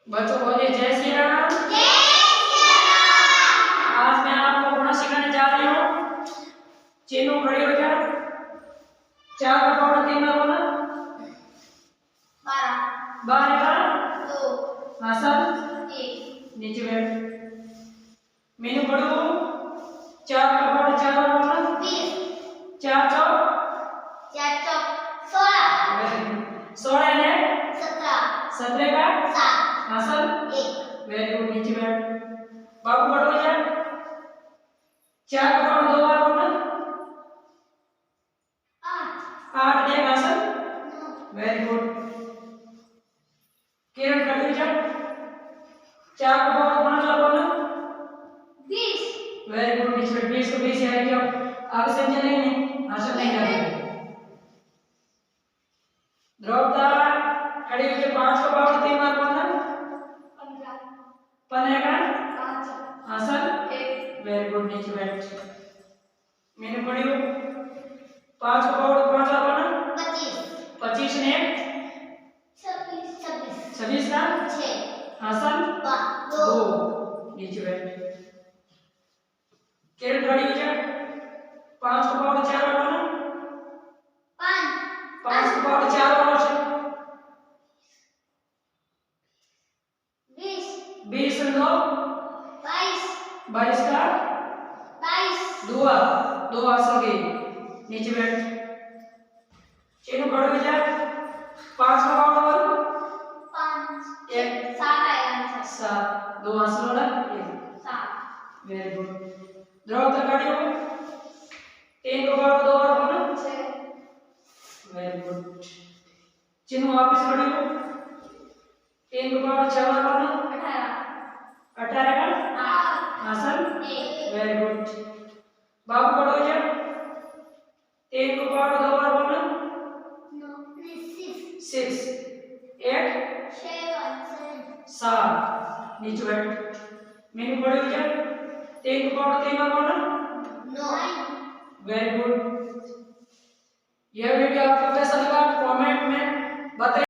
बच्चों बोलिए जय श्री राम। जय श्री राम। आज मैं आपको गुणा सिखाने जा रही हूँ। चीनू खड़ी हो जा। 4 का पावर 3 में बोला 12 12 का 2 हासन 1 नीचे बैठ। मीनू पढ़ो 4 का पावर 4 में बोला 20 4 चौक 4 चौक 16 16 ने 17 17 का 7 हासन 1 वेरी गुड नीचे बैठ। बाबू पढ़ो जा 4 का पावर 2 बार बोला 8 ने हासन 9 वेरी गुड। किरण खड़ी हो जा 4 का पावर 5 बार बोला 20 वेरी गुड नीचे बैठ। 20 को 20 है क्या आगे समझे नहीं हासन नहीं जाते। द्रौपदा खड़ी हो जा 5 का पावर 3 बार बोला 15 का 5 हासन 1 वेरी गुड नीचे बैठ। मैंने पढ़ी हो 5 का पावर 5 बार बोला 25 25 ने 26 का 6 हासन 2 2 नीचे बैठ। किरण खड़ी हो जा 5 का पावर 4 बार बोला 5 का पावर 4 बार से 20 और 2 22 का 2 हासन गई नीचे बैठ। चीनू खड़ी हो जा 5 का पावर 1 7 2 हासन वाला 1 वेरी गुड। द्रौपदा खड़ी हो 3 का पावर 2 बार बोला वेरी गुड। चिन्ह वापस खड़ी हो 3 का पावर 6 बार बोला 18 का हासन वेरी गुड। बाबू खड़ो हो जा 3 का पावर 2 बार बोला 6 8 7 नीचे बैठ। मीनू खड़ी हो जा 3 का पावर 3 बार बोला वेरी गुड। यह वीडियो आपको कैसा लगा कमेंट में बताइए।